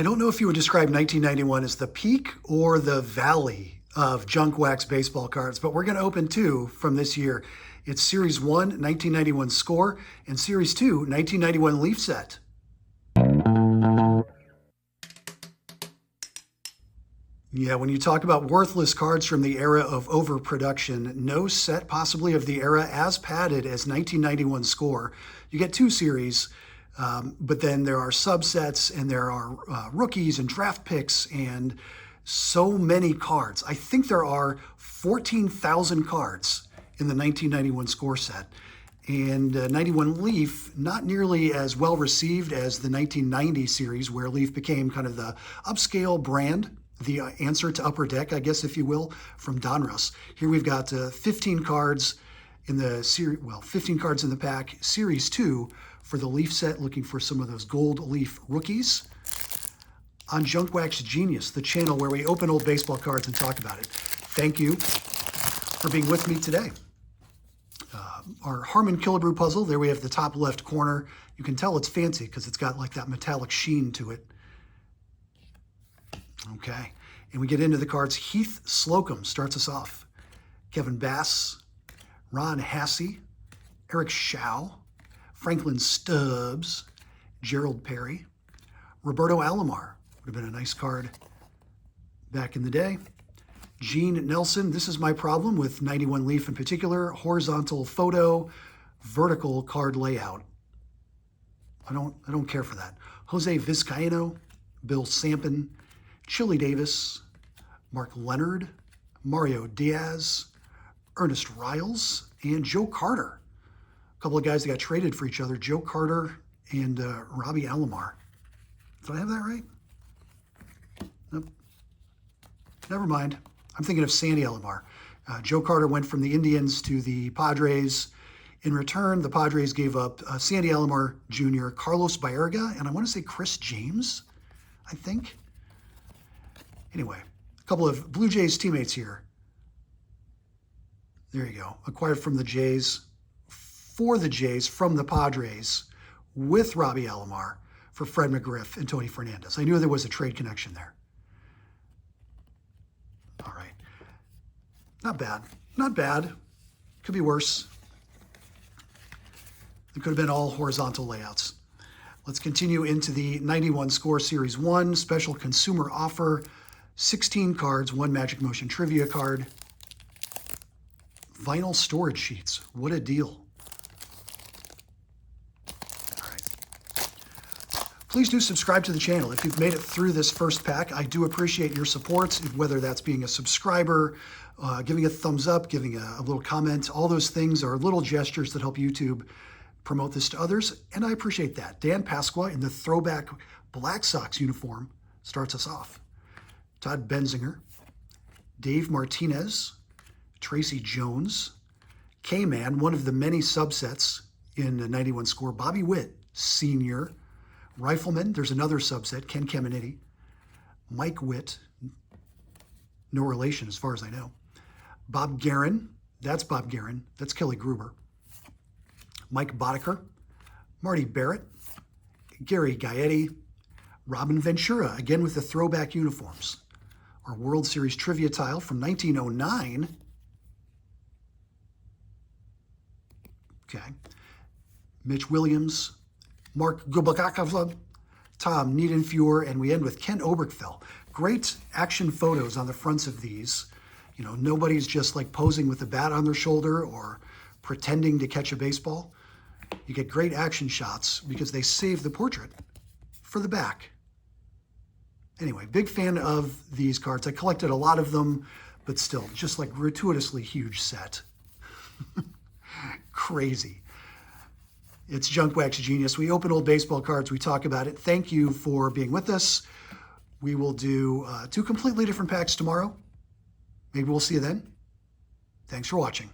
I don't know if you would describe 1991 as the peak or the valley of junk wax baseball cards, but we're going to open two from this year. It's Series 1, 1991 Score, and Series 2, 1991 Leaf Set. Yeah, when you talk about worthless cards from the era of overproduction, no set possibly of the era as padded as 1991 Score. You get two series, but then there are subsets and there are rookies and draft picks and so many cards. I think there are 14,000 cards in the 1991 Score set. And 91 Leaf, not nearly as well received as the 1990 series, where Leaf became kind of the upscale brand, the answer to Upper Deck, I guess, if you will, from Donruss. Here we've got 15 cards in the series, 15 cards in the pack, Series 2 for the Leaf set, looking for some of those gold Leaf rookies. On Junk Wax Genius, the channel where we open old baseball cards and talk about it. Thank you for being with me today. Our Harmon Killebrew puzzle, there we have the top left corner. You can tell it's fancy because it's got like that metallic sheen to it. Okay, and we get into the cards. Heath Slocum starts us off. Kevin Bass, Ron Hassey, Eric Schau, Franklin Stubbs, Gerald Perry, Roberto Alomar, would have been a nice card back in the day. Gene Nelson, this is my problem with 91 Leaf in particular, horizontal photo, vertical card layout. I don't care for that. Jose Vizcaino, Bill Sampin, Chili Davis, Mark Leonard, Mario Diaz, Ernest Riles, and Joe Carter. A couple of guys that got traded for each other, Joe Carter and Robbie Alomar. Did I have that right? Nope. Never mind. I'm thinking of Sandy Alomar. Joe Carter went from the Indians to the Padres. In return, the Padres gave up Sandy Alomar Jr., Carlos Baerga, and I want to say Chris James, I think. Anyway, a couple of Blue Jays teammates here. There you go. Acquired from the Jays, for the Jays, from the Padres, with Robbie Alomar for Fred McGriff and Tony Fernandez. I knew there was a trade connection there. All right. Not bad. Not bad. Could be worse. It could have been all horizontal layouts. Let's continue into the 91 Score Series 1 special consumer offer. 16 cards, one Magic Motion trivia card. Vinyl storage sheets. What a deal. All right. Please do subscribe to the channel. If you've made it through this first pack, I do appreciate your support, whether that's being a subscriber, giving a thumbs up, giving a little comment. All those things are little gestures that help YouTube promote this to others, and I appreciate that. Dan Pasqua in the throwback Black Sox uniform starts us off. Todd Benzinger, Dave Martinez, Tracy Jones, K-Man, one of the many subsets in the 91 Score, Bobby Witt, Sr., Rifleman, there's another subset, Ken Caminiti, Mike Witt, no relation as far as I know, Bob Guerin, that's Bob Guerin, that's Kelly Gruber, Mike Boddicker, Marty Barrett, Gary Gaetti, Robin Ventura, again with the throwback uniforms. Our World Series trivia tile from 1909. Okay. Mitch Williams, Mark Gubakakov, Tom Niedenfuhr, and we end with Ken Oberkfell. Great action photos on the fronts of these. You know, nobody's just like posing with a bat on their shoulder or pretending to catch a baseball. You get great action shots because they save the portrait for the back. Anyway, big fan of these cards. I collected a lot of them, but still, just like gratuitously huge set. Crazy. It's Junk Wax Genius. We open old baseball cards. We talk about it. Thank you for being with us. We will do two completely different packs tomorrow. Maybe we'll see you then. Thanks for watching.